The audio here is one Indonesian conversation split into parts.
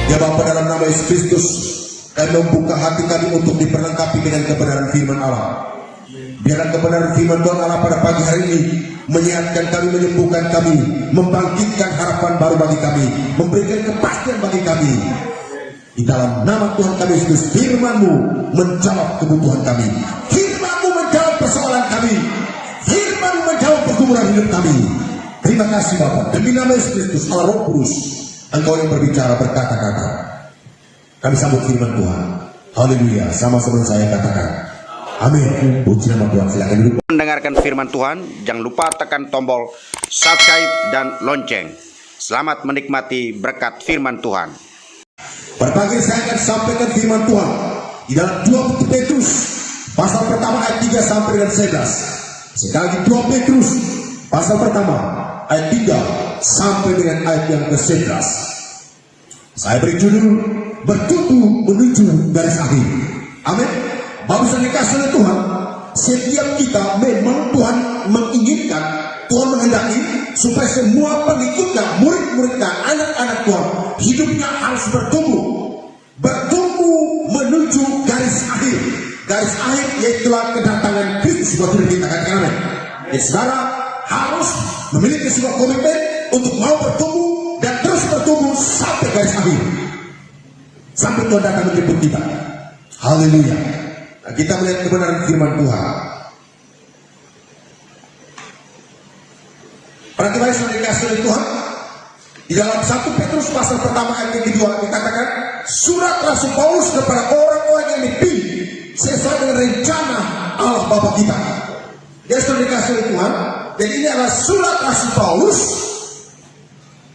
Ya Bapa, dalam nama Yesus Kristus, kami membuka hati kami untuk diperlengkapi dengan kebenaran firman Allah. Biarlah kebenaran firman Tuhan Allah pada pagi hari ini menyehatkan kami, menyembuhkan kami, membangkitkan harapan baru bagi kami, memberikan kepastian bagi kami. Di dalam nama Tuhan kami Yesus, firman-Mu menjawab kebutuhan kami, firman-Mu menjawab persoalan kami, firman-Mu menjawab pergumulan hidup kami. Terima kasih Bapa, demi nama Yesus Kristus, Allah Roh Kudus, Engkau yang berbicara berkata-kata. Kami sambut firman Tuhan. Haleluya. Sama-sama saya katakan amin. Puji nama Tuhan. Silakan duduk. Mendengarkan firman Tuhan, jangan lupa tekan tombol subscribe dan lonceng. Selamat menikmati berkat firman Tuhan. Pada pagi saya akan sampaikan firman Tuhan di dalam 2 Petrus pasal pertama ayat 3 sampai dengan 11. Sekali lagi 2 Petrus pasal pertama ayat 3 sampai dengan ayat yang ke-11. Saya beri judul bertumbuh menuju garis akhir. Amin. Bapak yang dikasih oleh Tuhan, setiap kita memang Tuhan menginginkan, Tuhan menghendaki supaya semua pengikutnya, murid-muridnya, anak-anak Tuhan, hidupnya harus bertumbuh menuju garis akhir. Garis akhir yaitulah kedatangan Kristus. Buat kita katakan amin. Jadi saudara harus memiliki sebuah komitmen untuk mau bertumbuh dan terus bertumbuh sampai garis akhir, sampai Tuhan datang menjemput kita. Haleluya. Nah, kita melihat kebenaran firman Tuhan. Perhatikan yang dikasih oleh Tuhan di dalam 1 Petrus pasal pertama ayat yang kedua dikatakan, surat Rasul Paulus kepada orang-orang yang dipilih sesuai dengan rencana Allah Bapa kita. Dia sudah dikasih oleh Tuhan. Jadi ini adalah surat Rasul Paulus,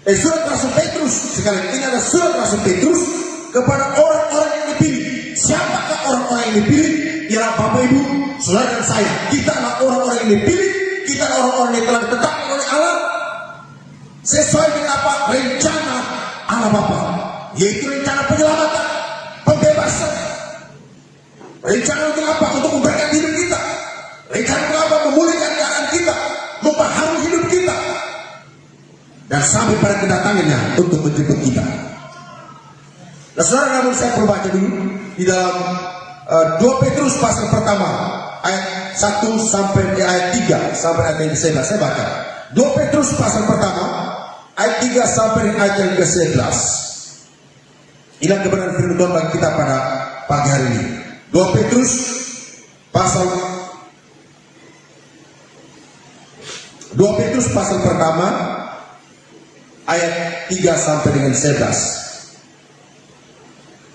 surat Rasul Petrus. Sekali ini adalah surat Rasul Petrus kepada orang-orang yang dipilih. Siapakah orang-orang yang dipilih? Ialah Bapak Ibu, saudara dan saya. Kita adalah orang-orang yang dipilih. Kita adalah orang-orang yang telah ditetapkan oleh Allah sesuai dengan apa? Rencana Allah Bapa, yaitu rencana penyelamatan, pembebasan. Rencana untuk apa? Untuk memberikan hidup kita. Rencana untuk apa? Memulihkan keadaan kita, membaharui hidup kita, dan sampai pada kedatangannya untuk menjemput kita. Nah saudara, namun saya perlu baca dulu di dalam 2 Petrus pasal pertama ayat 1 sampai ayat 3 sampai ayat yang ke-11. Saya baca 2 Petrus pasal pertama ayat 3 sampai ayat yang ke-11. Inilah kebenaran firman Tuhan bagi kita pada pagi hari ini. 2 Petrus pasal pertama ayat 3 sampai dengan 11.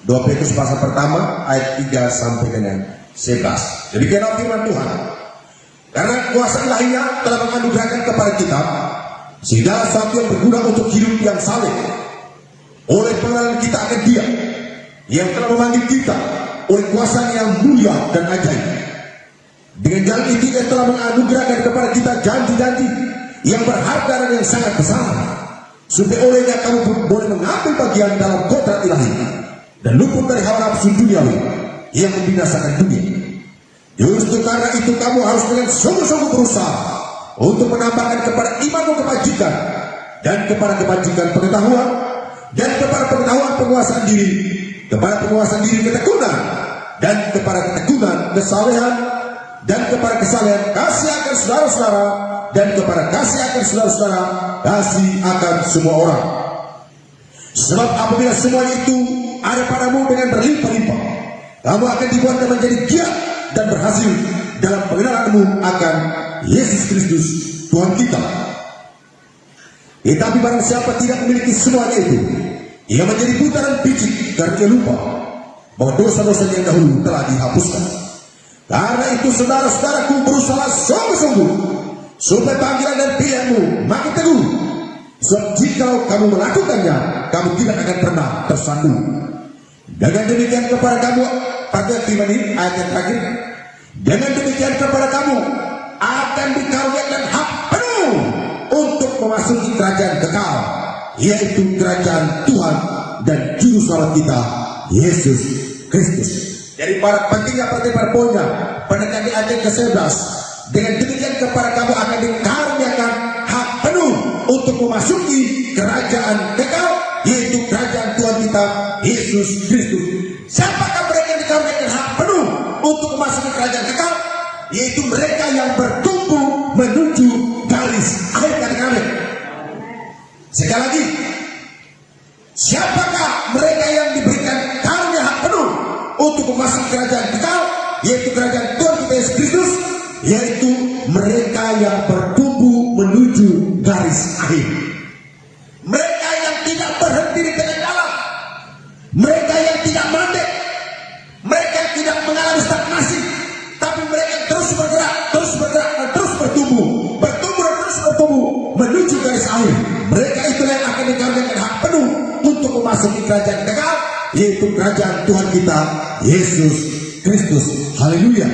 2 Petrus pasal pertama ayat 3 sampai dengan 11. Jadi kira firman Tuhan, karena kuasa ilahinya telah menganugerahkan kepada kita segala sesuatu yang berguna untuk hidup yang saleh oleh pengenalan kita akan Dia yang telah memanggil kita oleh kuasa yang mulia dan ajaib. Dengan jalan itu Dia telah menganugerahkan kepada kita janji-janji yang berharga dan yang sangat besar, supaya olehnya kamu boleh mengambil bagian dalam kodrat ilahi dan luput dari hawa nafsu duniawi yang membinasakan dunia. Justru karena itu kamu harus dengan sungguh-sungguh berusaha untuk menambahkan kepada imanmu kebajikan, dan kepada kebajikan pengetahuan, dan kepada pengetahuan penguasaan diri, kepada penguasaan diri ketekunan, dan kepada ketekunan kesalehan, dan kepada kesalehan kasih akan saudara-saudara, dan kepada kasih akan saudara-saudara kasih akan semua orang. Sebab apabila semuanya itu ada padamu dengan berlimpah-limpah, kamu akan dibuat menjadi giat dan berhasil dalam pengenalanmu akan Yesus Kristus Tuhan kita. Tetapi barang siapa tidak memiliki semuanya itu, ia menjadi buta dan picik karena dia lupa bahwa dosa-dosa yang dahulu telah dihapuskan. Karena itu saudara-saudaraku, berusaha sungguh-sungguh supaya panggilan dan pilihanmu makin teguh. Sebab jika kamu melakukannya, kamu tidak akan pernah tersandung. Dengan demikian kepada kamu, pada firman ini ayat yang terakhir, dengan demikian kepada kamu akan dikaruniakan hak penuh untuk memasuki kerajaan kekal, yaitu kerajaan Tuhan dan Juru Selamat kita Yesus Kristus. Jadi para pentingnya pada poinnya pada ayat yang ke-11, dengan demikian kepada kamu akan dikaruniakan hak penuh untuk memasuki kerajaan kekal, yaitu kerajaan Tuhan kita Yesus Kristus. Siapakah mereka yang dikaruniakan hak penuh untuk memasuki kerajaan kekal? Yaitu mereka yang bertumbuh menuju garis akhir. Katakan amin. Sekali lagi, siapakah mereka yang diberikan karunia hak penuh untuk memasuki kerajaan kekal? Yaitu kerajaan Tuhan kita Yesus Kristus. Yaitu mereka yang bertumbuh menuju garis akhir. Mereka yang tidak berhenti di tengah jalan. Mereka yang tidak mandek. Mereka yang tidak mengalami stagnasi. Tapi mereka terus bergerak, terus bergerak, dan terus bertumbuh. Bertumbuh dan terus bertumbuh menuju garis akhir. Mereka itulah yang akan dikaruniakan hak penuh untuk memasuki kerajaan kekal, yaitu kerajaan Tuhan kita Yesus Kristus. Haleluya.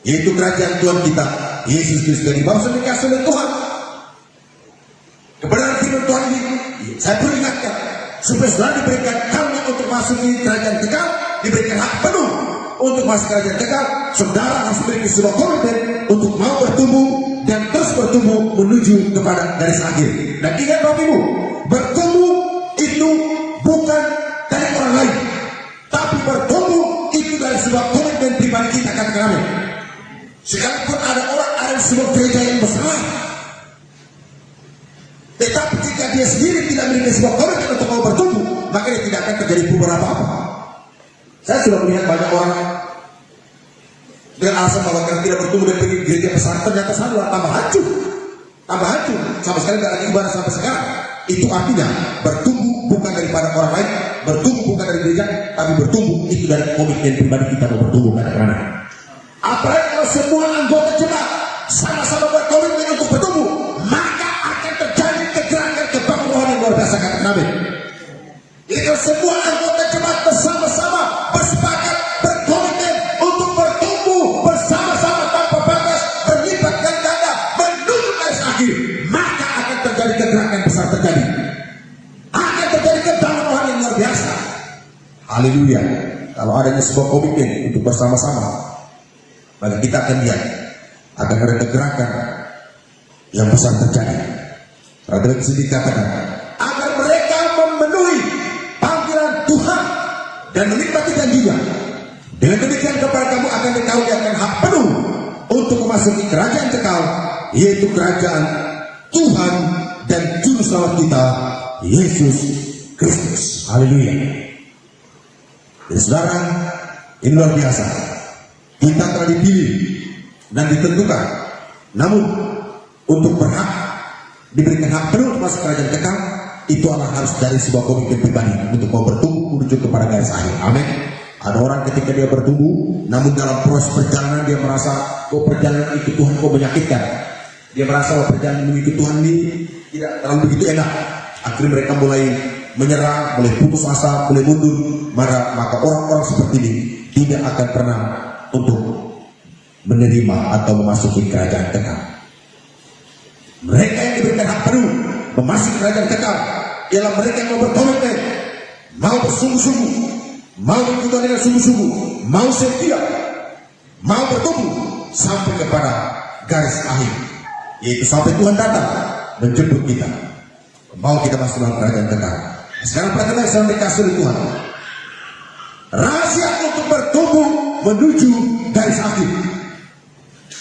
Yaitu kerajaan Tuhan kita Yesus Kristus. Dari bangsa dikasih oleh Tuhan. Kebenaran firman Tuhan ini saya peringatkan supaya setelah diberikan karunia untuk masuk di kerajaan kekal, diberikan hak penuh untuk masuk kerajaan kekal, saudara harus memiliki sebuah komitmen untuk mau bertumbuh dan terus bertumbuh menuju kepada garis akhir. Dan ingat Bapak Ibu, bertumbuh itu bukan dari orang lain, tapi bertumbuh itu dari sebuah komitmen pribadi kita. Katakan amin. Sekalipun ada orang ada di sebuah gereja yang besar, tetapi jika dia sendiri tidak memiliki sebuah komitmen untuk mau bertumbuh, maka dia tidak akan terjadi perubahan apa-apa. Saya sudah melihat banyak orang dengan alasan bahwa karena tidak bertumbuh dan pergi gereja besar, ternyata saya tambah hancur, sama sekali tidak lagi ibadah sampai sekarang. Itu artinya bertumbuh bukan daripada orang lain, bertumbuh bukan dari gereja, tapi bertumbuh itu dari komitmen pribadi kita untuk bertumbuh. Karena apalagi kalau semua anggota jemaat sama-sama berkomitmen untuk bertumbuh, maka akan terjadi kegerakan kebanggaan yang luar biasa. Katakan amin. Jadi kalau semua anggota jemaat bersama-sama bersepakat berkomitmen untuk bertumbuh bersama-sama tanpa batas, berlipat ganda menuju garis akhir, maka akan terjadi kegerakan besar terjadi. Akan terjadi kebanggaan yang luar biasa. Haleluya. Kalau adanya sebuah komitmen untuk bersama-sama, maka kita akan lihat akan ada kegerakan yang besar terjadi. Rakyat sendiri katakan agar mereka memenuhi panggilan Tuhan dan menikmati janjinya. Dengan demikian kepada kamu akan dikaruniakan hak penuh untuk memasuki kerajaan kekal, yaitu kerajaan Tuhan dan Juru Selamat kita Yesus Kristus. Haleluya. Jadi saudara, ini luar biasa. Kita telah dipilih dan ditentukan, namun untuk berhak diberikan hak penuh untuk masuk kerajaan kekal, itu adalah harus dari sebuah komitmen pribadi untuk mau bertumbuh menuju kepada garis akhir. Amin. Ada orang ketika dia bertumbuh, namun dalam proses perjalanan dia merasa, kok perjalanan ikut Tuhan kok menyakitkan. Dia merasa bahwa perjalanan mengikut Tuhan ini tidak terlalu begitu enak. Akhirnya mereka mulai menyerah, mulai putus asa, mulai mundur. Maka orang-orang seperti ini tidak akan pernah untuk menerima atau memasuki kerajaan kekal. Mereka yang diberikan hak penuh memasuki kerajaan kekal ialah mereka yang mau berkomitmen, mau bersungguh-sungguh, mau berjuang dengan sungguh-sungguh, mau setia, mau bertumbuh sampai kepada garis akhir, yaitu sampai Tuhan datang menjemput kita, mau kita masuk dalam kerajaan kekal. Sekarang perhatikan yang dikasih oleh Tuhan, rahasia untuk bertumbuh menuju garis akhir.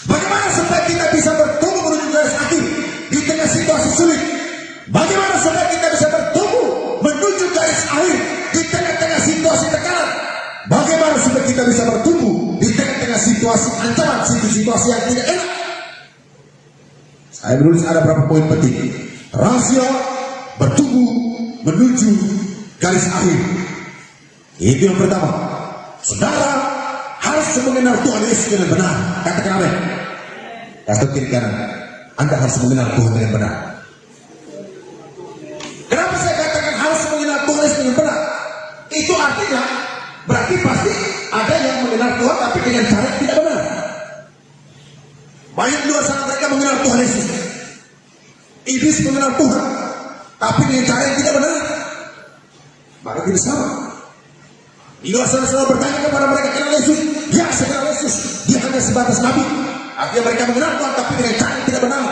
Bagaimana supaya kita bisa bertumbuh menuju garis akhir di tengah situasi sulit? Bagaimana supaya kita bisa bertumbuh menuju garis akhir di tengah-tengah situasi tekanan? Bagaimana supaya kita bisa bertumbuh di tengah-tengah situasi ancaman, situasi yang tidak enak? Saya menulis ada beberapa poin penting. Rahasia bertumbuh menuju garis akhir. Itu yang pertama. Saudara harus mengenal Tuhan Yesus dengan benar. Katakan amin. Kasih kiri kanan. Anda harus mengenal Tuhan dengan benar. Kenapa saya katakan harus mengenal Tuhan Yesus dengan benar? Itu artinya berarti pasti ada yang mengenal Tuhan tapi dengan cara yang tidak benar. Banyak di luar sana mereka mengenal Tuhan Yesus. Iblis mengenal Tuhan tapi dengan cara yang tidak benar. Maka tidak sama. Di luar sana bertanya kepada mereka, kenal Yesus? Ya, saya kenal Yesus. Dia hanya sebatas nabi. Artinya mereka mengenal Tuhan tapi dengan cara yang tidak benar.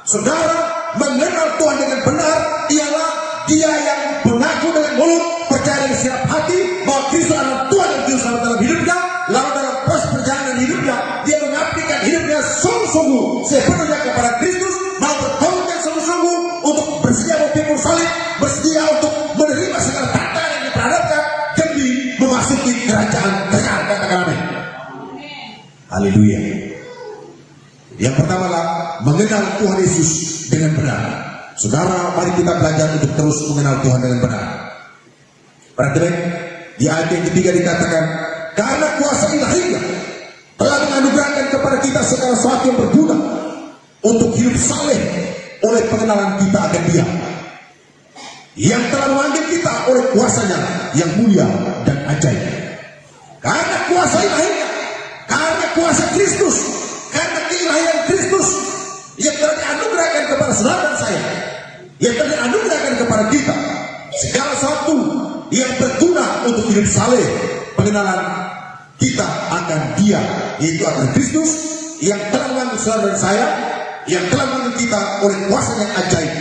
Saudara, mengenal Tuhan dengan benar ialah dia yang mengaku dengan mulut, percaya dengan siap hati bahwa Kristus adalah Tuhan dan Juru Selamat dalam hidupnya, lalu dalam proses perjalanan hidupnya dia mengabdikan hidupnya sungguh-sungguh sepenuhnya kepada Kristus, mau berkomitmen sungguh-sungguh untuk bersedia memikul salib, bersedia untuk menerima segala tantangan yang diperhadapkan demi memasuki kerajaan kekal. Katakan amin. Haleluya. Yang pertama adalah mengenal Tuhan Yesus dengan benar. Saudara, mari kita belajar untuk terus mengenal Tuhan dengan benar. Perhatikan di ayat yang ketiga dikatakan, karena kuasa ilahinya telah menganugerahkan kepada kita segala sesuatu yang berguna untuk hidup saleh oleh pengenalan kita akan Dia, yang telah memanggil kita oleh kuasanya yang mulia dan ajaib. Karena kuasa ilahinya, karena kuasa Kristus, karena keilahian Kristus yang telah dianugerahkan kepada saudara dan saya, yang telah dianugerahkan kepada kita segala sesuatu yang berguna untuk hidup saleh, pengenalan kita akan Dia, yaitu akan Kristus yang telah memanggil saudara dan saya, yang telah memanggil kita oleh kuasa yang ajaib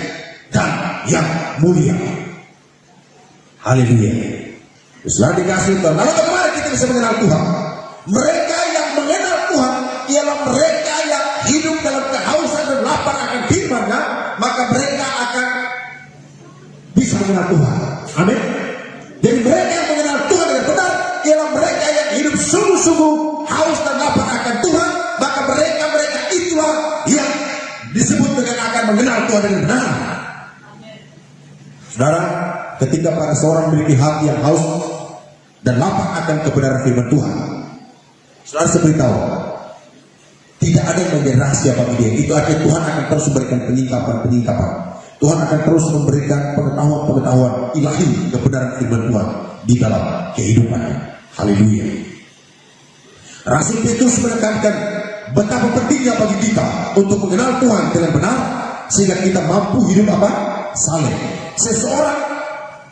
dan yang mulia. Haleluya. Saudara dikasih Tuhan. Lalu bagaimana kita bisa mengenal Tuhan? Mereka yang mengenal Tuhan ialah mereka yang hidup dalam kehausan dan lapar akan firman-Nya, maka mereka akan bisa mengenal Tuhan. Amin. Jadi mereka yang mengenal Tuhan dengan benar ialah mereka yang hidup sungguh-sungguh haus dan lapar akan Tuhan, maka mereka itulah yang disebut dengan akan mengenal Tuhan dengan benar. Saudara, ketika para seorang memiliki hati yang haus dan lapar akan kebenaran firman Tuhan, saudara saya beritahu, tidak ada yang menjadi rahasia bagi dia. Itu artinya Tuhan akan terus memberikan penyingkapan. Tuhan akan terus memberikan pengetahuan ilahi kebenaran firman Tuhan di dalam kehidupannya. Haleluya. Rasul Petrus menekankan betapa pentingnya bagi kita untuk mengenal Tuhan dengan benar, sehingga kita mampu hidup apa? Saleh. Seseorang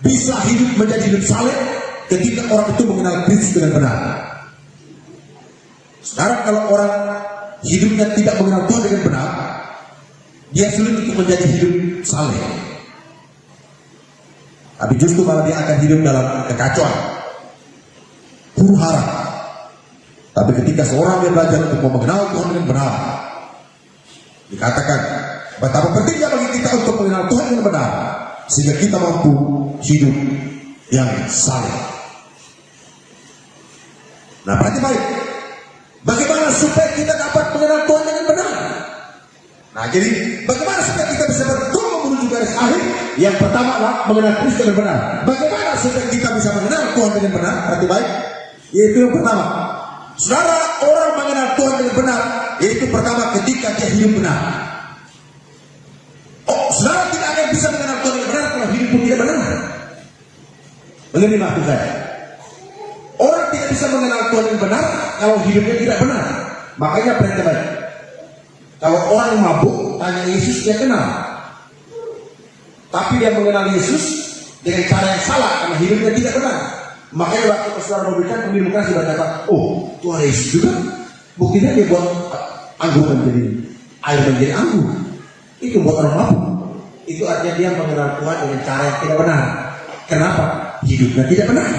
bisa hidup menjadi hidup saleh ketika orang itu mengenal Kristus dengan benar. Sekarang kalau orang hidupnya tidak mengenal Tuhan dengan benar, dia sulit untuk menjadi hidup saleh. Tapi justru malah dia akan hidup dalam kekacauan, huru hara. Tapi ketika seorang dia belajar untuk mengenal Tuhan dengan benar, dikatakan betapa pentingnya bagi kita untuk mengenal Tuhan dengan benar, sehingga kita mampu hidup yang saleh. Nah, berarti baik. Bagaimana supaya kita dapat mengenal Tuhan dengan benar? Nah, jadi bagaimana supaya kita bisa bertumbuh menuju garis akhir? Yang pertama adalah mengenal Kristus dengan benar. Bagaimana supaya kita bisa mengenal Tuhan dengan benar? Berarti baik. Yaitu yang pertama, saudara, orang mengenal Tuhan dengan benar, yaitu pertama ketika dia hidup benar. Oh, saudara tidak akan bisa mengenal Tuhan dengan benar kalau hidup pun tidak benar. Begini maksud saya. Orang tidak bisa mengenal Tuhan dengan benar kalau hidupnya tidak benar. Makanya perhatikan. Kalau orang mabuk tanya Yesus, dia kenal. Tapi dia mengenal Yesus dengan cara yang salah karena hidupnya tidak benar. Makanya waktu saudara memberikan pemilu kasih berkata, oh Tuhan Yesus juga buktinya dia buat anggur menjadi air menjadi anggur. Itu buat orang mabuk. Itu artinya dia mengenal Tuhan dengan cara yang tidak benar. Kenapa? Hidupnya tidak benar.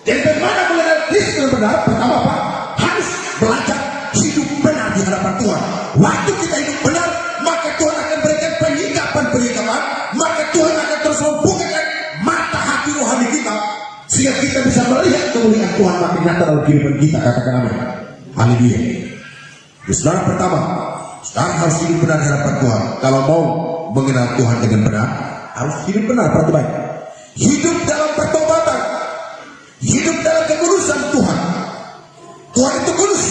Dan bagaimana mengenal Kristus dengan benar? Pertama apa? Harus belajar hidup benar di hadapan Tuhan. Waktu kita hidup benar, maka Tuhan akan berikan penyingkapan, maka Tuhan akan terus membukakan mata hati rohani kita, sehingga kita bisa melihat kemuliaan Tuhan makin nyata dalam kehidupan kita. Katakan amin. Haleluya. Saudara, pertama, saudara harus hidup benar di hadapan Tuhan. Kalau mau mengenal Tuhan dengan benar, harus hidup benar. Perhatikan baik. Hidup dalam pertobatan, hidup dalam kekudusan Tuhan. Tuhan itu kudus.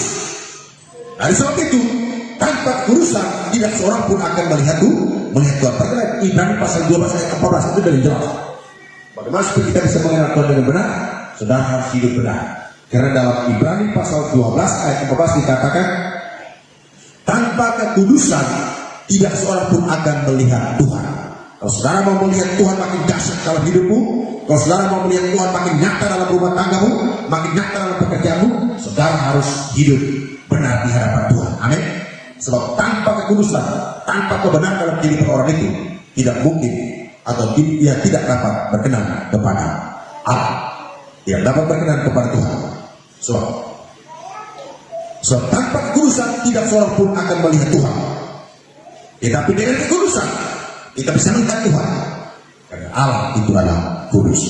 Dari sebab itu, tanpa kekudusan tidak seorang pun akan melihat Tuhan. Perhatikan Ibrani pasal 12 ayat 14 itu dari jelas. Bagaimana supaya kita bisa mengenal Tuhan dengan benar? Saudara harus hidup benar. Karena dalam Ibrani pasal 12 ayat 14 dikatakan, tanpa kekudusan tidak seorang pun akan melihat Tuhan. Kalau saudara mau melihat Tuhan makin dahsyat dalam hidupmu, kalau saudara mau melihat Tuhan makin nyata dalam rumah tanggamu, makin nyata dalam pekerjaanmu, saudara harus hidup benar di hadapan Tuhan. Amin. Sebab tanpa kekudusan, tanpa kebenaran dalam kehidupan orang itu, tidak mungkin atau dia tidak dapat berkenan kepada Allah. Dia dapat berkenan kepada Tuhan. So tanpa kekudusan tidak seorang pun akan melihat Tuhan. Tetapi dengan kekudusan kita bisa melihat Tuhan. Karena Allah itu adalah kudus.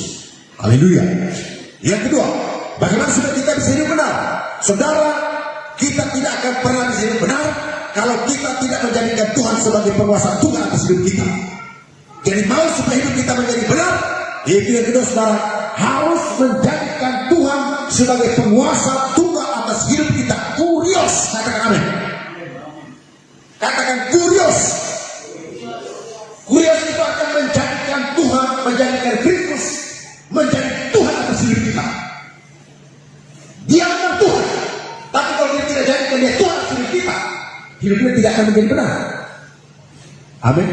Haleluya. Yang kedua, bagaimana supaya kita bisa hidup benar? Saudara, kita tidak akan pernah bisa hidup benar kalau kita tidak menjadikan Tuhan sebagai penguasa tunggal atas hidup kita. Jadi mau supaya hidup kita menjadi benar, itu yang kedua, saudara, harus menjadikan Tuhan sebagai penguasa tunggal atas hidup kita. Kurios, katakan amin. Katakan kurios. Kurios itu akan menjadikan Tuhan, menjadikan Kristus menjadi Tuhan atas hidup kita. Dia memang Tuhan, tapi kalau dia tidak jadikan dia Tuhan atas hidup kita, hidupnya tidak akan menjadi benar. Amin.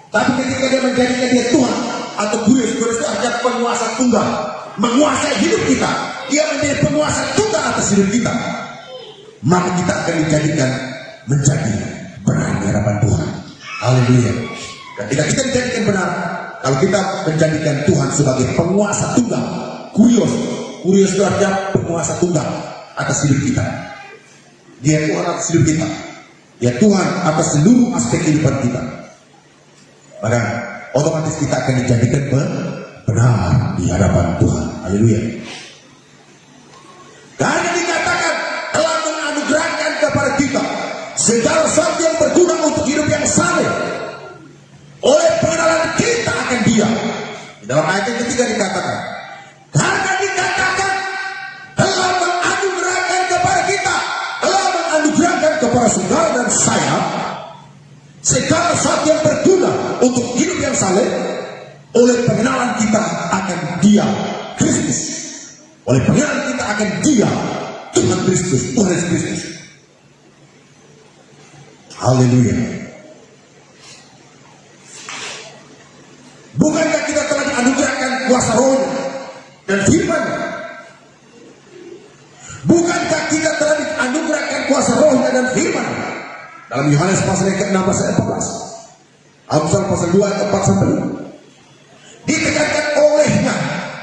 Tapi ketika dia menjadikan dia Tuhan atau Kurios itu artinya penguasa tunggal, menguasai hidup kita, dia menjadi penguasa tunggal atas hidup kita, maka kita akan dijadikan menjadi benar di hadapan Tuhan. Haleluya. Ketika kita dijadikan benar, kalau kita menjadikan Tuhan sebagai penguasa tunggal, Kurios itu artinya penguasa tunggal atas hidup kita. Dia Tuhan atas hidup kita. Dia Tuhan atas seluruh aspek kehidupan kita. Maka otomatis kita akan dijadikan benar di hadapan Tuhan. Haleluya. Karena dikatakan telah menganugerahkan kepada kita segala sesuatu yang berguna untuk hidup yang saleh oleh pengenalan kita akan Dia. Di dalam ayat yang ketiga dikatakan, karena dikatakan telah menganugerahkan kepada kita, telah menganugerahkan kepada saudara dan saya segala sesuatu yang berguna untuk hidup yang saleh oleh pengenalan kita akan Dia, Kristus. Oleh pengenalan kita akan Dia, Tuhan Kristus, Tuhan Yesus Kristus. Haleluya. Bukankah kita telah dianugerahkan kuasa roh dan firman? Bukankah kita telah dianugerahkan kuasa roh dan firman? Dalam Yohanes pasal yang ke-16 ayat 14, Amsal pasal 2 ayat 4 sampai 5, ditekankan olehnya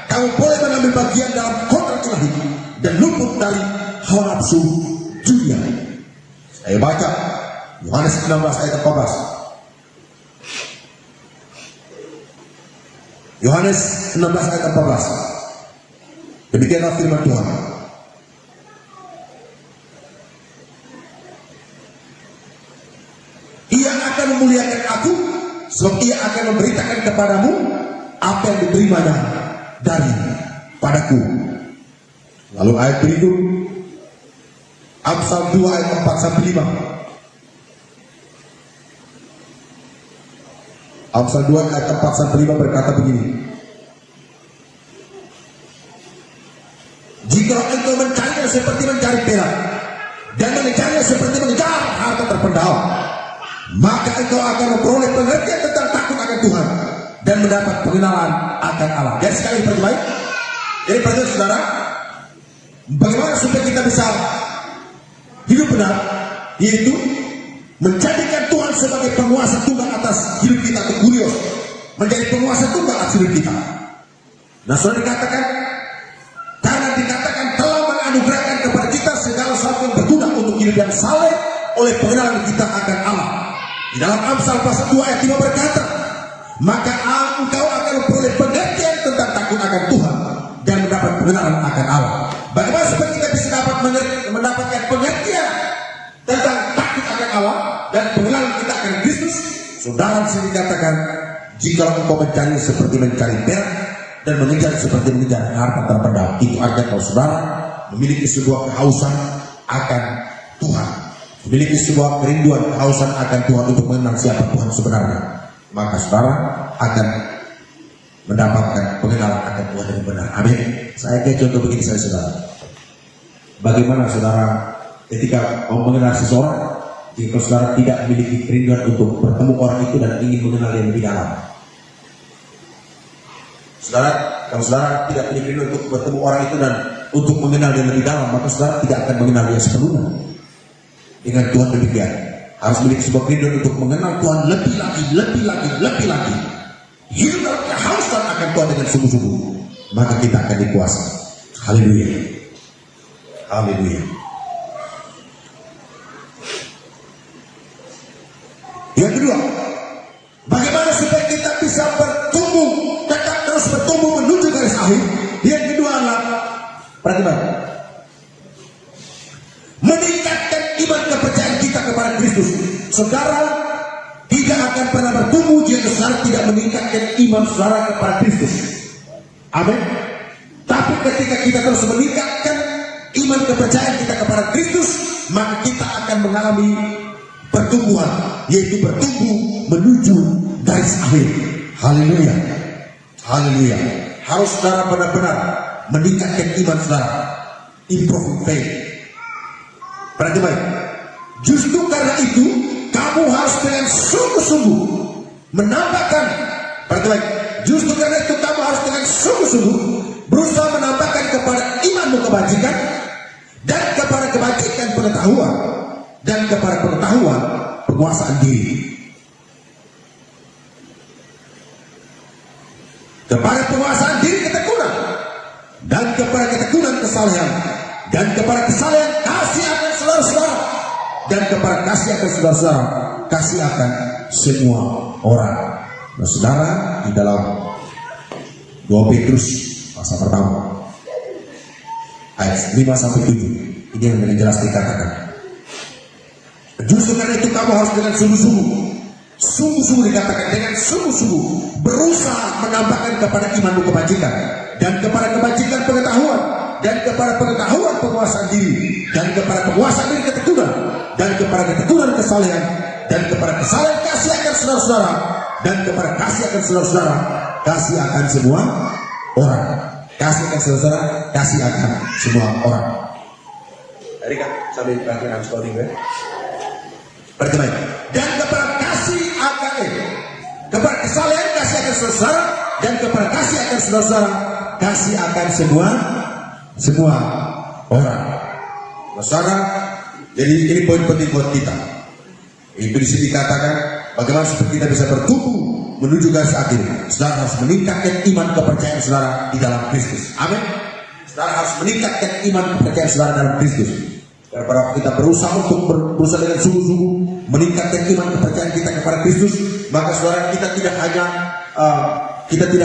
kamu boleh mengambil bagian dalam kontrak ilahi dan luput dari hawa nafsu dunia. Saya baca Yohanes 16 ayat 14. Yohanes 16 ayat 14. Demikianlah firman Tuhan. Ia akan memuliakan aku, sebab ia akan memberitakan kepadamu apa yang diterimanya dari padaku. Lalu ayat berikut, Amsal 2 ayat 4 sampai 5. Amsal 2 ayat 4 sampai 5 berkata begini, jika engkau mencarinya seperti mencari perak dan mengejarnya seperti mengejar harta terpendam, maka engkau akan memperoleh pengertian tentang takut akan Tuhan dan mendapat pengenalan akan Allah. Dan sekali perbaik. Jadi perhatian saudara, bagaimana supaya kita bisa hidup benar, yaitu menjadikan Tuhan sebagai penguasa tunggal atas hidup kita, atau Kurios, menjadi penguasa tunggal atas hidup kita. Nah, saudara, dikatakan karena dikatakan telah menganugerahkan kepada kita segala sesuatu yang berguna untuk hidup yang saleh oleh pengenalan kita akan Allah. Di dalam Amsal pasal 2 ayat 5 berkata, maka engkau akan memperoleh pengertian tentang takut akan Tuhan dan mendapat pengenalan akan Allah. Bagaimana supaya kita bisa mendapatkan pengertian tentang takut akan Allah dan pengenalan kita akan Kristus? Saudara, disini dikatakan, jika engkau mencari seperti mencari perak dan mengejar seperti mengejar harta terpendam, itu artinya kalau saudara memiliki sebuah kehausan akan Tuhan, memiliki sebuah kerinduan, kehausan akan Tuhan untuk mengenal siapa Tuhan sebenarnya, maka saudara akan mendapatkan pengenalan akan Tuhan yang benar. Amin. Saya kayak contoh begini saudara. Bagaimana saudara ketika mau mengenal seseorang, jika saudara tidak memiliki kerinduan untuk bertemu orang itu dan ingin mengenal yang lebih dalam? Saudara, kalau saudara tidak memiliki kerinduan untuk bertemu orang itu dan untuk mengenal yang lebih dalam, maka saudara tidak akan mengenal dia sepenuhnya. Dengan Tuhan demikian, harus memiliki sebuah kerinduan untuk mengenal Tuhan lebih lagi. hidup dalam kehausan akan Tuhan dengan sungguh-sungguh, maka kita akan dikuasai. Haleluya. Haleluya. Yang kedua, bagaimana supaya kita bisa bertumbuh, tetap terus bertumbuh menuju garis akhir? Yang kedua adalah perhatikan, meningkatkan iman kepercayaan kita kepada Kristus. Saudara tidak akan pernah bertumbuh jika saudara tidak meningkatkan iman saudara kepada Kristus. Amin. Tapi ketika kita terus meningkatkan iman kepercayaan kita kepada Kristus, maka kita akan mengalami pertumbuhan, yaitu bertumbuh menuju garis akhir. Haleluya. Haleluya. Harus saudara benar-benar meningkatkan iman saudara. Improving faith. Perhatikan baik. Justru karena itu kamu harus dengan sungguh-sungguh menambahkan. Perhatikan baik. Justru karena itu kamu harus dengan sungguh-sungguh berusaha menambahkan kepada imanmu kebajikan, dan kepada kebajikan pengetahuan, dan kepada pengetahuan penguasaan diri. Kepada penguasaan diri ketekunan, dan kepada ketekunan kesalehan, dan kepada kesalehan kasih akan saudara-saudara, dan kepada kasih akan saudara-saudara kasih akan semua orang. Nah, saudara, di dalam 2 Petrus pasal pertama ayat 5-7 ini yang dengan jelas dikatakan, justru karena itu kamu harus dengan sungguh-sungguh dikatakan, dengan sungguh-sungguh berusaha menambahkan kepada imanmu kebajikan, dan kepada kebajikan pengetahuan, dan kepada pengetahuan penguasaan diri, dan kepada penguasaan diri ketekunan, dan kepada ketekunan kesalehan, dan kepada kesalehan kasih akan saudara-saudara, dan kepada kasih akan saudara-saudara kasih akan semua orang. Kasih akan saudara-saudara kasih akan semua orang. Tadi kan sambil perhatian scouting ya. Perhatian. Dan kepada kasih akan kepada kesalehan kasih akan saudara, dan kepada kasih akan saudara kasih akan semua orang. Saudara, jadi ini poin penting buat kita. Itu di sini dikatakan bagaimana supaya kita bisa bertumbuh menuju garis akhir. Saudara harus meningkatkan iman kepercayaan saudara di dalam Kristus. Amin. Saudara harus meningkatkan iman kepercayaan saudara dalam Kristus. Karena pada waktu kita berusaha untuk berusaha dengan sungguh-sungguh meningkatkan iman kepercayaan kita kepada Kristus, maka saudara kita tidak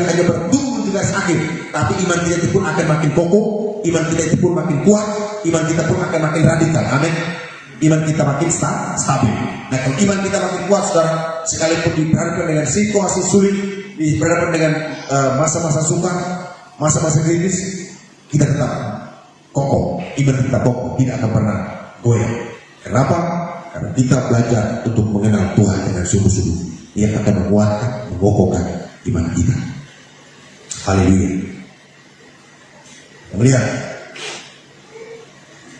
hanya bertumbuh di garis akhir, tapi iman kita itu pun akan makin kokoh, iman kita itu pun makin kuat, iman kita pun akan makin radikal. Amin. Iman kita makin stabil. Nah, kalau iman kita makin kuat, saudara, sekalipun dihadapkan dengan situasi sulit, dihadapkan dengan masa-masa sukar, masa-masa kritis, kita tetap kokoh, iman kita kokoh, tidak akan pernah goyah. Kenapa? Karena kita belajar untuk mengenal Tuhan dengan sungguh-sungguh, yang akan menguatkan, mengokohkan iman kita. Haleluya. Melihat.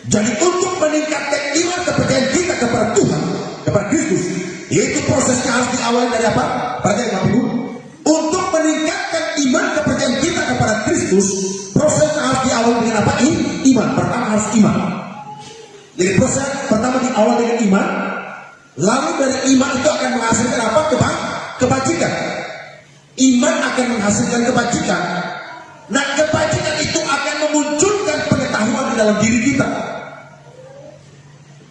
Jadi untuk meningkatkan iman kepercayaan kita kepada Tuhan, kepada Kristus, yaitu prosesnya harus diawali dari apa? Perhatikan Bapak Ibu. Untuk meningkatkan iman kepercayaan kita kepada Kristus, prosesnya harus diawali dengan apa? Iman. Pertama harus iman. Jadi proses pertama diawali dengan iman, lalu dari iman itu akan menghasilkan apa? Kebajikan. Iman akan menghasilkan kebajikan. Nah, kebajikan itu akan memunculkan pengetahuan di dalam diri kita.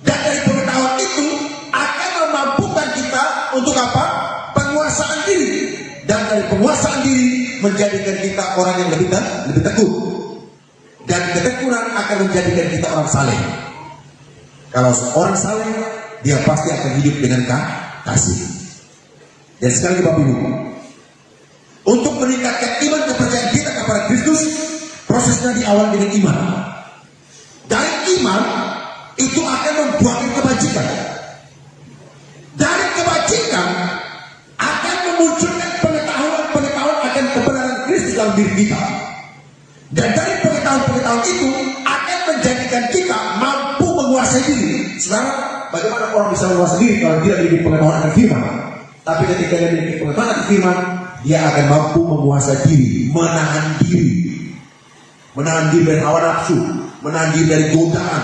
Dan dari pengetahuan itu akan memampukan kita untuk apa? Penguasaan diri. Dan dari penguasaan diri menjadikan kita orang yang lebih teguh. Dan ketekunan akan menjadikan kita orang saleh. Kalau orang saleh, dia pasti akan hidup dengan kasih. Dan sekali lagi Bapak Ibu, untuk meningkatkan iman kepercayaan kita kepada Kristus, prosesnya diawali dengan iman. Dari iman itu akan membuahkan kebajikan. Dari kebajikan akan memunculkan pengetahuan akan kebenaran Kristus dalam diri kita. Dan dari pengetahuan itu akan menjadikan kita mampu menguasai diri. Saudara, bagaimana orang bisa menguasai diri kalau tidak memiliki pengetahuan akan firman? Tapi ketika dia memiliki pengetahuan akan firman, dia akan mampu menguasai diri, menahan diri dari hawa nafsu, menahan diri dari godaan,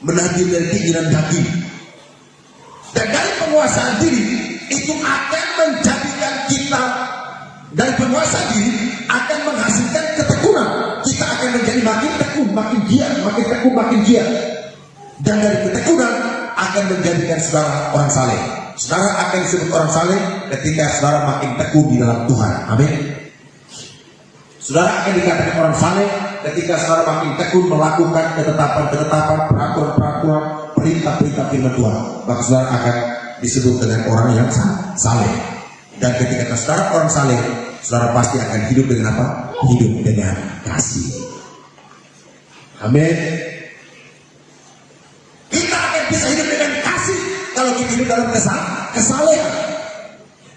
menahan diri dari keinginan daging. Dan dari penguasaan diri, itu akan menjadikan kita dari penguasa diri, akan menghasilkan ketekunan. Kita akan menjadi makin tekun, makin giat, makin tekun, makin giat. Dan dari ketekunan akan menjadikan saudara orang saleh. Saudara akan disebut orang saleh ketika saudara makin tekun di dalam Tuhan. Amin. Saudara akan dikatakan orang saleh ketika saudara makin tekun melakukan ketetapan-ketetapan, peraturan-peraturan, perintah-perintah firman Tuhan. Maka saudara akan disebut dengan orang yang saleh. Dan ketika saudara orang saleh, saudara pasti akan hidup dengan apa? Hidup dengan kasih. Amin. Kita akan bisa hidup dengan kasih kalau kita hidup dalam kesalehan.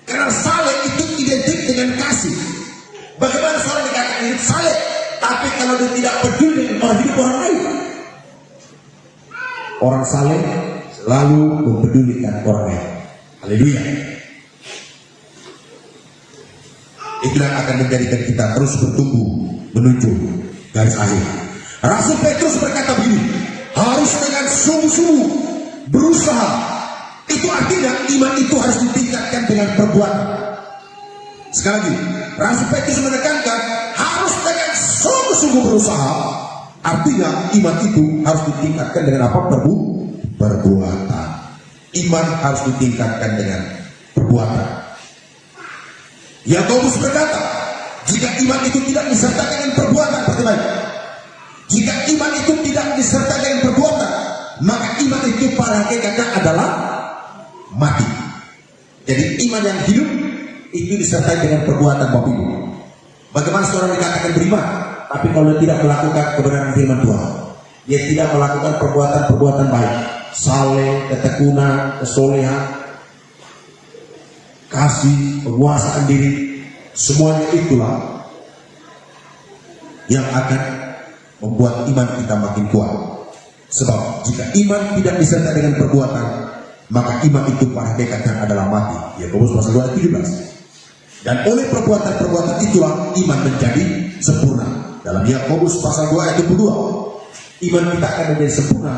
Karena saleh itu identik dengan kasih. Bagaimana seorang dikatakan hidup saleh, tapi kalau dia tidak peduli dengan orang hidup orang lain? Orang saleh selalu mempedulikan orang lain. Haleluya. Itulah akan menjadikan kita terus bertumbuh menuju garis akhir. Rasul Petrus berkata begini, harus dengan sungguh-sungguh berusaha. Itu artinya iman itu harus ditingkatkan dengan perbuatan. Sekali lagi, Rasul Petrus menekankan harus dengan sungguh-sungguh berusaha. Artinya iman itu harus ditingkatkan dengan apa? Perbuatan. Iman harus ditingkatkan dengan perbuatan. Yakobus berkata, jika iman itu tidak disertai dengan perbuatan, bagaimana? Jika iman itu tidak disertai dengan perbuatan, maka iman itu pada hakikatnya adalah mati. Jadi iman yang hidup itu disertai dengan perbuatan Bapak Ibu. Bagaimana seorang dikatakan beriman, tapi kalau dia tidak melakukan kebenaran firman Tuhan, dia tidak melakukan perbuatan-perbuatan baik, saleh, ketekunan, kesolehan, kasih, penguasaan diri, semuanya itulah yang akan membuat iman kita makin kuat. Sebab jika iman tidak disertai dengan perbuatan, maka iman itu pada hakikatnya adalah mati. Yakobus pasal 2 ayat 17. Dan oleh perbuatan-perbuatan itulah iman menjadi sempurna. Dalam Yakobus pasal 2 ayat 22, iman kita akan menjadi sempurna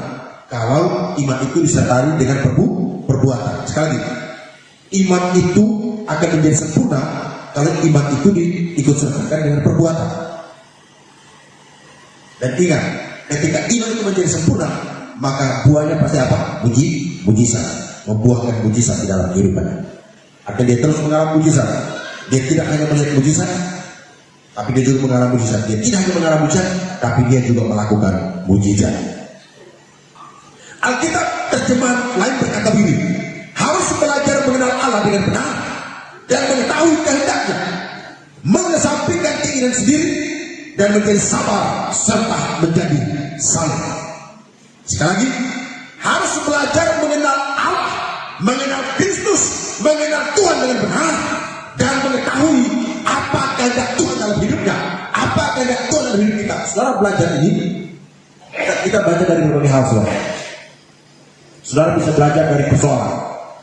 kalau iman itu disertai dengan perbuatan. Sekali lagi, iman itu akan menjadi sempurna kalau iman itu diikut sertakan dengan perbuatan. Dan ingat, ketika iman itu menjadi sempurna, maka buahnya pasti apa? Mujizat, membuahkan mujizat di dalam kehidupannya. Akan dia terus mengalami mujizat. Dia tidak hanya melihat mujizat, tapi dia juga mengalami mujizat. Dia tidak hanya mengalami mujizat, tapi dia juga melakukan mujizat. Alkitab terjemahan lain berkata begini, harus belajar mengenal Allah dengan benar dan mengetahui kehendaknya, mengesampingkan keinginan sendiri dan menjadi sabar serta menjadi saleh. Sekali lagi, harus belajar mengenal Allah, mengenal Kristus, mengenal Tuhan dengan benar dan mengetahui apa kehendak Tuhan dalam hidupnya, apa kehendak Tuhan dalam hidup kita. Saudara belajar ini, kita belajar dari berbagai hal, saudara. Saudara bisa belajar dari persoalan,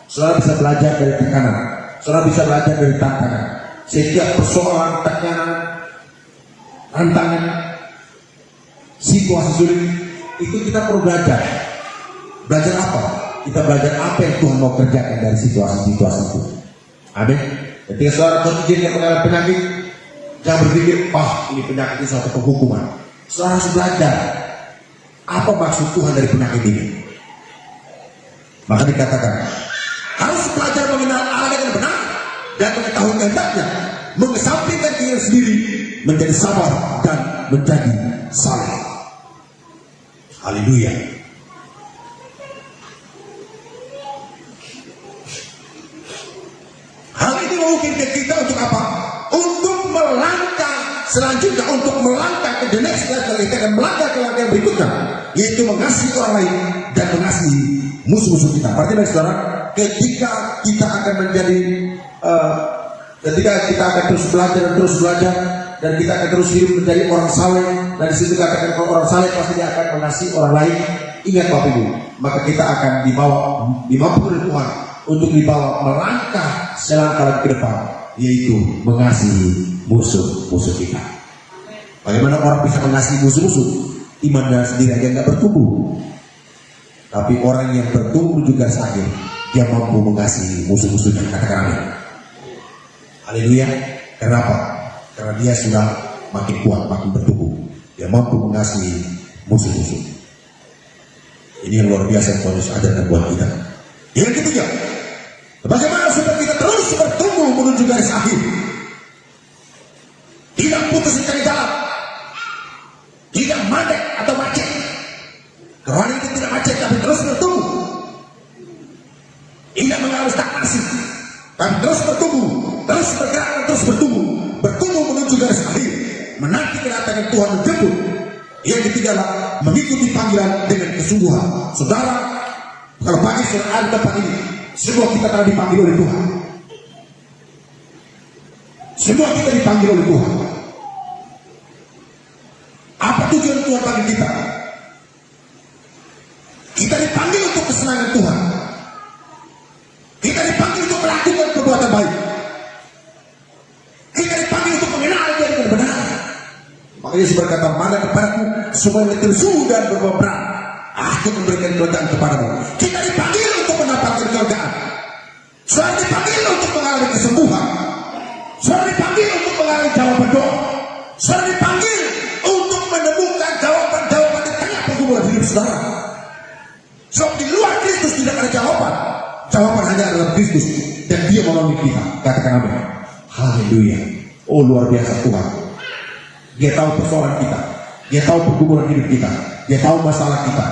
saudara bisa belajar dari tekanan, saudara bisa belajar dari tantangan. Setiap persoalan, tekanan, tantangan, situasi sulit, itu kita perlu belajar. Belajar apa? Kita belajar apa yang Tuhan mau kerjakan dari situasi-situasi itu. Amin. Ketika saudara terjun yang mengalami penyakit, jangan berpikir, ini penyakit itu suatu penghukuman. Saudara harus belajar apa maksud Tuhan dari penyakit ini. Maka dikatakan harus belajar mengenal Allah dengan benar dan mengetahui kehendaknya, mengesampingkan diri sendiri, menjadi sabar dan menjadi saleh. Haleluya. Hal ini memungkinkan kita untuk apa? Untuk melangkah selanjutnya, untuk melangkah ke the next level, kita akan melangkah ke langkah yang berikutnya, yaitu mengasihi orang lain dan mengasihi musuh-musuh kita. Artinya saudara, ketika kita akan menjadi ketika kita akan terus belajar dan kita akan terus hidup menjadi orang saleh, dan disitu katakan kalau orang saleh pasti dia akan mengasihi orang lain. Ingat Bapak Ibu, maka kita akan dimampukan oleh Tuhan untuk dibawa melangkah selangkah ke depan, yaitu mengasihi musuh-musuh kita. Bagaimana orang bisa mengasihi musuh-musuh? Imannya sendiri aja nggak bertumbuh. Tapi orang yang bertumbuh juga sakit, dia mampu mengasihi musuh-musuhnya. Katakan amin. Haleluya. Kenapa? Karena dia sudah makin kuat, makin bertumbuh. Dia mampu mengasihi musuh-musuh. Ini yang luar biasa yang Tuhan Yesus ajarkan buat kita. Yang ketiga, bagaimana supaya kita terus bertumbuh menuju garis akhir, tidak putus di tengah jalan, tidak mandek atau macet. Kerohanian itu tidak macet tapi terus bertumbuh, tidak mengalami stagnasi tapi terus bertumbuh, terus bergerak dan terus bertumbuh menuju garis akhir, menanti kedatangan Tuhan menjemput. Yang ketiga adalah mengikuti panggilan dengan kesungguhan. Saudara, kalau pagi saudara ada tempat ini, semua kita telah dipanggil oleh Tuhan. Semua kita dipanggil oleh Tuhan. Apa tujuan Tuhan panggil kita? Kita dipanggil untuk kesenangan Tuhan. Kita dipanggil untuk melakukan perbuatan baik. Kita dipanggil untuk mengenal Dia dengan benar. Makanya Yesus berkata, mana kepadaku semua yang letih lesu dan berbuat berat, aku memberikan kerajaan kepadamu. Kita dipanggil untuk mendapatkan kerajaan. Saudara dipanggil untuk mengalami kesembuhan. Saudara dipanggil untuk mengalami jawaban doa. Saudara dipanggil untuk menemukan jawaban-jawaban di tengah pergumulan hidup saudara. Sebab di luar Kristus tidak ada jawaban. Jawaban hanya adalah Kristus dan Dia menolong kita. Katakan amin. Haleluya. Oh, luar biasa Tuhan. Dia tahu persoalan kita. Dia tahu pergumulan hidup kita. Dia tahu masalah kita.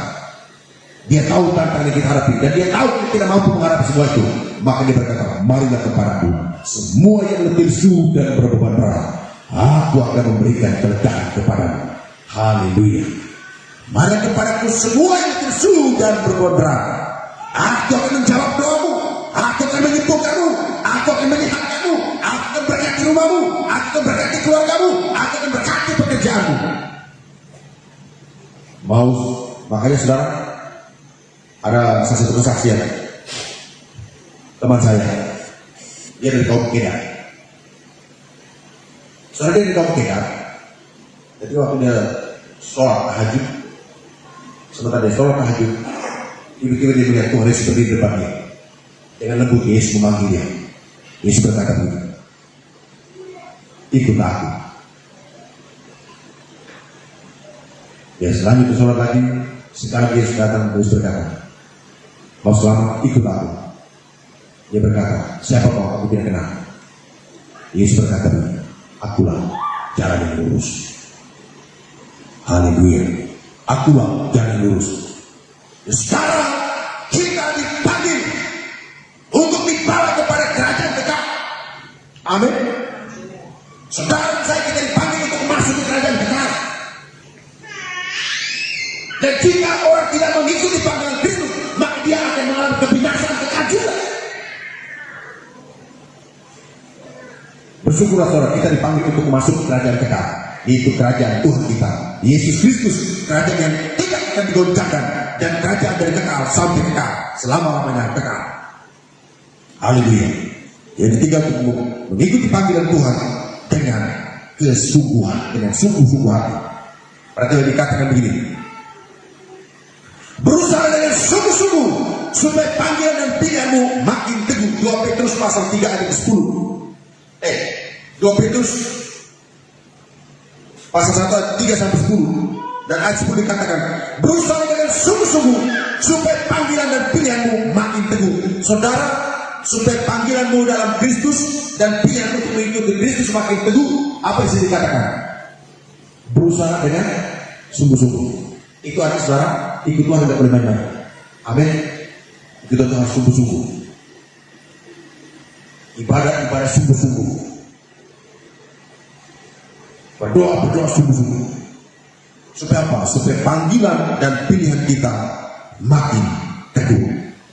Dia tahu tantangan yang kita hadapi. Dan Dia tahu kita tidak mampu menghadapi semua itu. Maka Dia berkata, marilah kepadaku semua yang letih lesu dan berbeban berat, aku akan memberikan kelegaan kepadamu. Haleluya. Marilah kepadaku semua yang letih lesu dan berbeban berat, aku akan menjawab doamu. Aku akan menyembuhkanmu. Aku akan menyehatkanmu. Aku akan berkati rumahmu. Aku akan berkati keluargamu. Aku akan berkati pekerjaanmu. Mau, makanya saudara, ada satu kesaksian teman saya, dia dari kaum Kedah. Saudara, dia dari kaum Kedah. Jadi waktu dia sholat tahajud, sebentar dia sholat tahajud, tiba-tiba dia melihat Tuhan Yesus berdiri di depannya. Dengan lembut Yesus memanggil dia. Yesus berkata begini, ikut aku. Ya, selanjutnya sholat lagi, sekali Yesus datang, Yesus berkata, mau selamat, ikut aku. Dia berkata, siapa kau? Aku tidak kenal. Yesus berkata begini, akulah jalan yang lurus. Haleluya. Akulah jalan yang lurus. Sekarang kita dipanggil untuk dibawa kepada kerajaan kekal. Amin. Saudara saya, kita dipanggil untuk masuk ke kerajaan kekal. Dan jika orang tidak mengikuti panggilan Kristus, maka dia akan mengalami kebinasaan kekal juga. Bersyukurlah saudara, kita dipanggil untuk masuk ke kerajaan kekal, yaitu kerajaan Tuhan kita, Yesus Kristus. Kerajaan yang tidak akan digoncangkan, dan kerajaan dari kekal sampai kekal, selama-lamanya kekal. Haleluya. Yang ketiga, untuk mengikuti panggilan Tuhan dengan kesungguhan, dengan sungguh-sungguh hati. Perhatikan dikatakan begini, berusaha dengan sungguh-sungguh supaya panggilan dan pilihanmu makin teguh. 2 Petrus pasal 3 ayat 10. 2 Petrus pasal 1 ayat 3 sampai 10. Dan ayat 10 dikatakan, berusaha dengan sungguh-sungguh supaya panggilan dan pilihanmu makin teguh. Saudara, supaya panggilanmu dalam Kristus dan pilihan untuk mengikuti Kristus makin teguh, apa yang dikatakan? Berusaha dengan sungguh-sungguh. Itu artinya saudara, ikut Tuhan tidak boleh main-main. Amin. Kita harus sungguh-sungguh. Ibadah sungguh-sungguh. Berdoa sungguh-sungguh. Supaya apa? Supaya panggilan dan pilihan kita makin teguh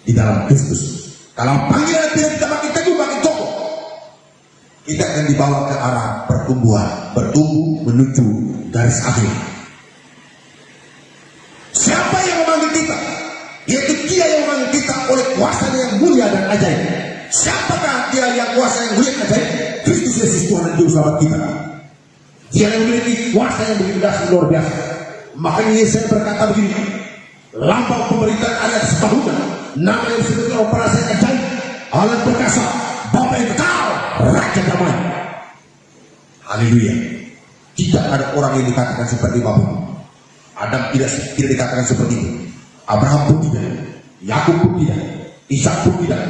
di dalam Kristus. Kalau panggilan dan pilihan kita makin teguh, makin kokoh, kita akan dibawa ke arah pertumbuhan, bertumbuh menuju garis akhir. Siapa yang memanggil kita? Yaitu Dia yang memanggil kita oleh kuasanya yang mulia dan ajaib. Siapakah Dia yang kuasa yang mulia dan ajaib? Kristus Yesus, Tuhan dan Juru Selamat kita. Dia yang memiliki kuasa yang begitu dahsyat luar biasa. Makanya Yesaya berkata begini, lambang pemerintahan ada separuhnya, nama yang disebut disebut operasi ajaib, Allah perkasa, Bapa yang kekal, Raja damai. Haleluya. Tidak ada orang yang dikatakan seperti Bapa. Adam tidak dikatakan seperti itu. Abraham pun tidak, Yakub pun tidak, Ishak pun tidak,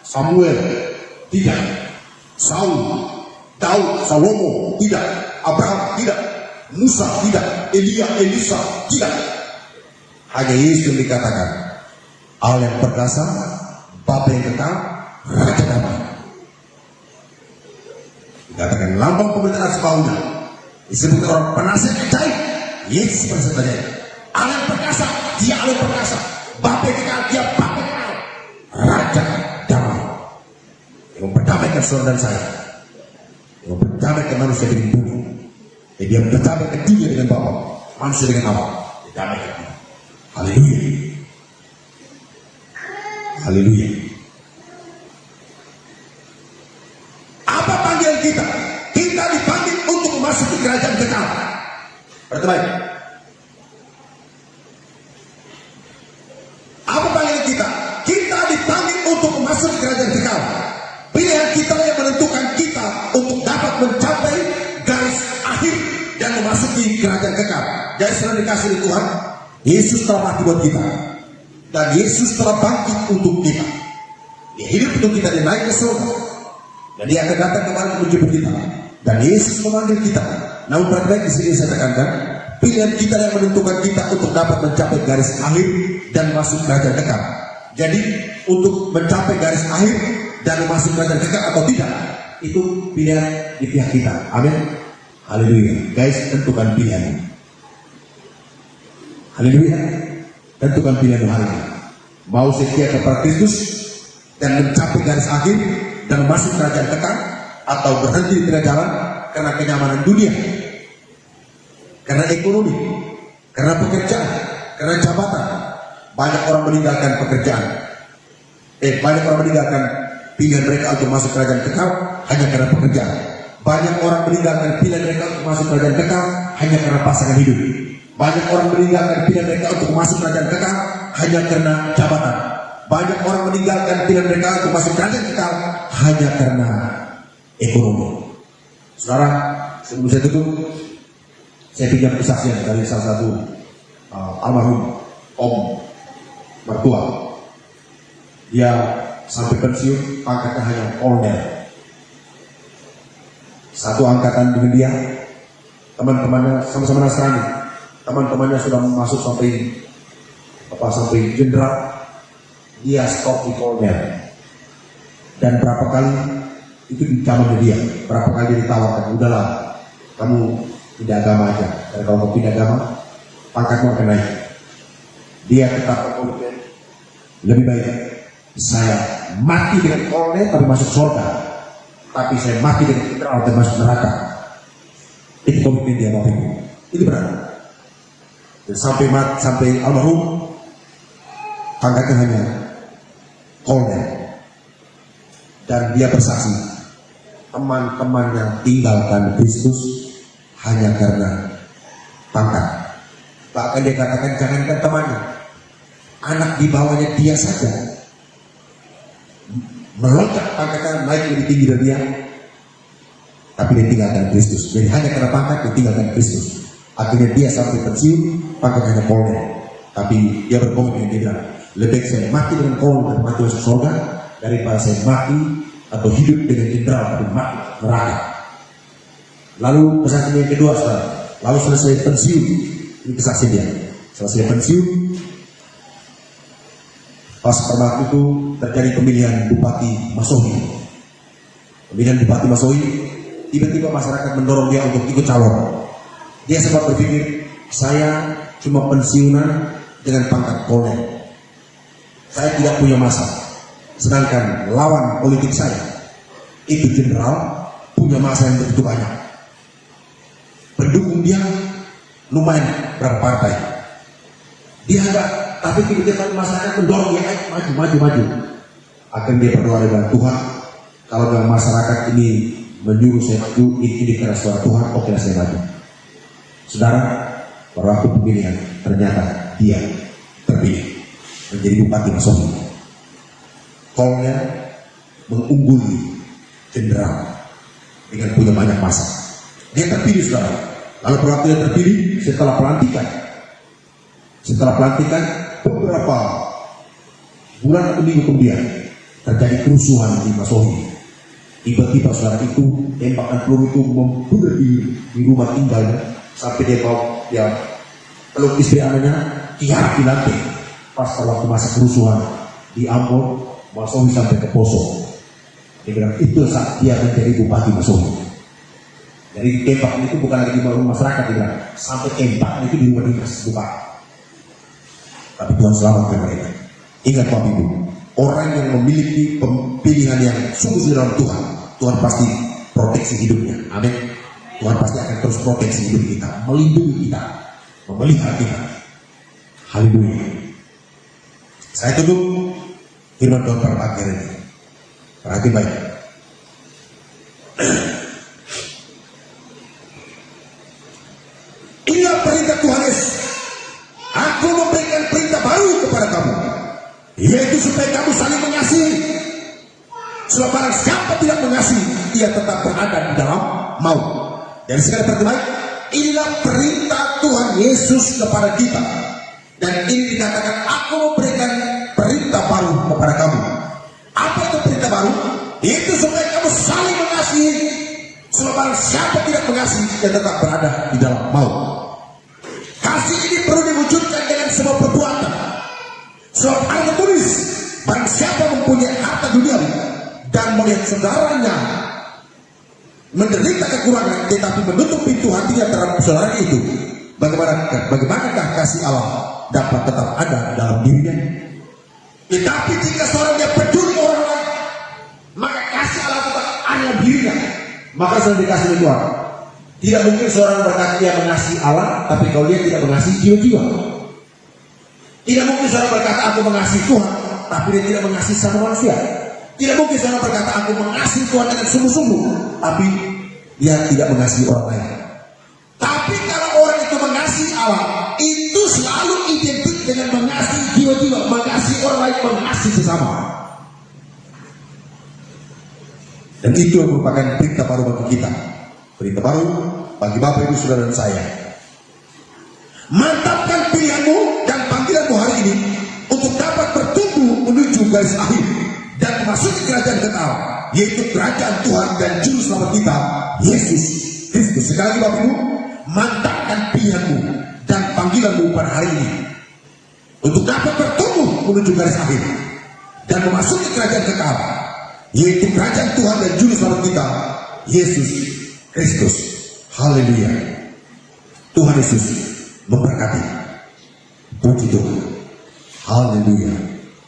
Samuel tidak, Saul, Daud, Salomo tidak, Abraham tidak, Musa tidak, Elia, Elisa tidak. Hanya Yesus yang dikatakan Allah yang perkasa, Bapa yang kekal, Raja damai. Dikatakan lambang pemerintahan sebaunya, disebut orang penasihat ajaib, Yesus penasihat ajaib. Allah yang perkasa, dia Allah yang perkasa, Bapa yang kekal, dia Bapa yang kekal, Raja damai. Yang memperdamaikan saudara dan saya, yang memperdamaikan manusia dengan bumi, dan dia memperdamaikan dunia dengan Bapa, manusia dengan Allah, didamaikan. Haleluya. Haleluya. Apa panggilan kita? Kita dipanggil untuk memasuki kerajaan kekal. Perhatikan. Apa panggilan kita? Kita dipanggil untuk memasuki kerajaan kekal. Pilihan kita yang menentukan kita untuk dapat mencapai garis akhir dan memasuki kerajaan kekal. Jadi setelah dikasih Tuhan, Yesus telah mati buat kita, dan Yesus telah bangkit untuk kita. Dia hidup untuk kita, dia naik ke surga, dan dia akan datang kembali untuk menjemput kita. Dan Yesus memanggil kita. Namun baik-baik di sini saya tekankan, pilihan kita yang menentukan kita untuk dapat mencapai garis akhir dan masuk kerajaan kekal. Jadi untuk mencapai garis akhir dan masuk kerajaan kekal atau tidak, itu pilihan di pihak kita. Amin. Haleluya. Guys, tentukan pilihan. Haleluya. Tentukan pilihan hari ini. Mau setia kepada Kristus dan mencapai garis akhir dan masuk kerajaan kekal, atau berhenti di tengah jalan karena kenyamanan dunia, karena ekonomi, karena pekerjaan, karena jabatan. Banyak orang meninggalkan pekerjaan. Banyak orang meninggalkan pilihan mereka untuk masuk kerajaan kekal hanya karena pekerjaan. Banyak orang meninggalkan pilihan mereka untuk masuk kerajaan kekal hanya karena pasangan hidup. Banyak orang meninggalkan pilihan mereka untuk masuk kerajaan kekal hanya karena jabatan. Banyak orang meninggalkan pilihan mereka untuk masuk kerajaan kekal hanya karena ekonomi. Saudara, sebelum saya tutup, saya pinjam kesaksian dari salah satu almarhum om mertua. Dia sampai pensiun pangkatnya hanya kolonel. Satu angkatan dengan dia, teman-temannya sama-sama Nasrani. Teman-temannya sudah masuk sampai jenderal, dia stop di kolonel. Dan berapa kali itu dicamanya dia, berapa kali dia ditawarkan, udahlah kamu pindah agama aja, dan kalau mau pindah agama pangkatmu akan naik. Dia tetap berkomitmen, lebih baik saya mati dengan kolonel tapi masuk surga, tapi saya mati dengan jenderal dan masuk neraka. Itu komitmen dia waktu itu. Itu benar. Dan sampai almarhum pangkatnya hanya kolonel. Dan dia bersaksi, teman-temannya tinggalkan Kristus hanya karena pangkat. Bahkan dia katakan jangankan temannya, anak di bawahnya dia saja melonjak pangkatnya naik lebih tinggi dari dia, tapi dia tinggalkan Kristus. Jadi hanya karena pangkat dia tinggalkan Kristus. Akhirnya dia sampai pensiun pangkatnya hanya kolonel, tapi dia berkomitmen, dia bilang lebih baik saya mati dengan kolonel dan mati masuk surga daripada saya mati atau hidup dengan jenderal tapi mati neraka. Lalu kesaksian yang kedua, saudara, lalu selesai pensiun, ini kesaksian dia, selesai pensiun, pas pada waktu itu terjadi pemilihan Bupati Masohi. Pemilihan Bupati Masohi, tiba-tiba masyarakat mendorong dia untuk ikut calon. Dia sempat berpikir, saya cuma pensiunan dengan pangkat kolonel, saya tidak punya masa. Sedangkan lawan politik saya itu jenderal, punya masa yang begitu banyak. Pendukung dia lumayan berapa partai. Dia enggak, tapi tiba-tiba masyarakat mendorong dia maju. Akan dia berdoa dengan Tuhan, kalau dalam masyarakat ini menyuruh saya maju, ini karena suara Tuhan, oke saya maju. Saudara, pada waktu pemilihan ternyata dia terpilih menjadi Bupati Masohi. Kolnya mengungguli jenderal dengan punya banyak masa. Dia terpilih, saudara. Lalu waktu dia terpilih setelah pelantikan beberapa bulan atau minggu kemudian terjadi kerusuhan di Masohi. Tiba-tiba saudara itu tembakan peluru itu membunuh di rumah tinggalnya sampai dia bawa peluk istri anaknya tiar di lantai. Pas waktu masa kerusuhan di Ambon, Masohi sampai ke Poso. Dia bilang itu saat dia menjadi bupati Masohi. Jadi tembakan itu bukan lagi di rumah masyarakat, dia bilang sampai tembakan itu di rumah dinas bupati. Tapi Tuhan selamatkan mereka. Ingat Bapak Ibu, orang yang memiliki pilihan yang sungguh dalam Tuhan, Tuhan pasti proteksi hidupnya. Amin. Tuhan pasti akan terus proteksi hidup kita, melindungi kita, memelihara kita. Haleluya. Saya tutup firman Tuhan pada pagi hari ini. Perhatikan baik. Inilah perintah Tuhan Yesus. Aku memberikan perintah baru kepada kamu, yaitu supaya kamu saling mengasihi. Sebab barang siapa tidak mengasihi, ia tetap berada di dalam maut. Dan sekali perhatikan, inilah perintah Tuhan Yesus kepada kita. Dan ini dikatakan, aku memberikan perintah baru kepada kamu. Apa itu perintah baru? Itu supaya kamu saling mengasihi. Sebab barang siapa tidak mengasihi, ia tetap berada di dalam maut. Kasih ini perlu diwujudkan dengan sebuah perbuatan. Sebab ada tertulis, barang siapa mempunyai harta duniawi dan melihat saudaranya menderita kekurangan, tetapi menutup pintu hatinya terhadap saudara itu, bagaimanakah kasih Allah dapat tetap ada dalam dirinya? Tetapi jika seorang dia peduli orang lain, maka kasih Allah tetap ada dalam dirinya. Maka sudah dikasih Tuhan. Tidak mungkin seorang berkata dia mengasihi Allah, tapi kalau dia tidak mengasihi jiwa-jiwa. Tidak mungkin seorang berkata aku mengasihi Tuhan, tapi dia tidak mengasihi sama manusia. Tidak mungkin seorang berkata aku mengasihi Tuhan dengan sungguh-sungguh, tapi dia tidak mengasihi orang lain. Tapi kalau orang itu mengasihi Allah, itu selalu identik dengan mengasihi jiwa-jiwa, mengasihi orang lain, mengasihi sesama. Dan itu merupakan perintah baru bagi kita. Perintah baru bagi Bapak Ibu Saudara dan saya. Mantapkan pilihanmu dan panggilanmu hari ini untuk dapat bertumbuh menuju garis akhir dan memasuki kerajaan kekal, yaitu kerajaan Tuhan dan Juru Selamat kita, Yesus Kristus. Sekali lagi Bapak Ibu, mantapkan pilihanmu dan panggilanmu pada hari ini untuk dapat bertumbuh menuju garis akhir dan memasuki kerajaan kekal, yaitu kerajaan Tuhan dan Juru Selamat kita, Yesus Kristus. Haleluya. Tuhan Yesus memberkati. Puji Tuhan. Haleluya.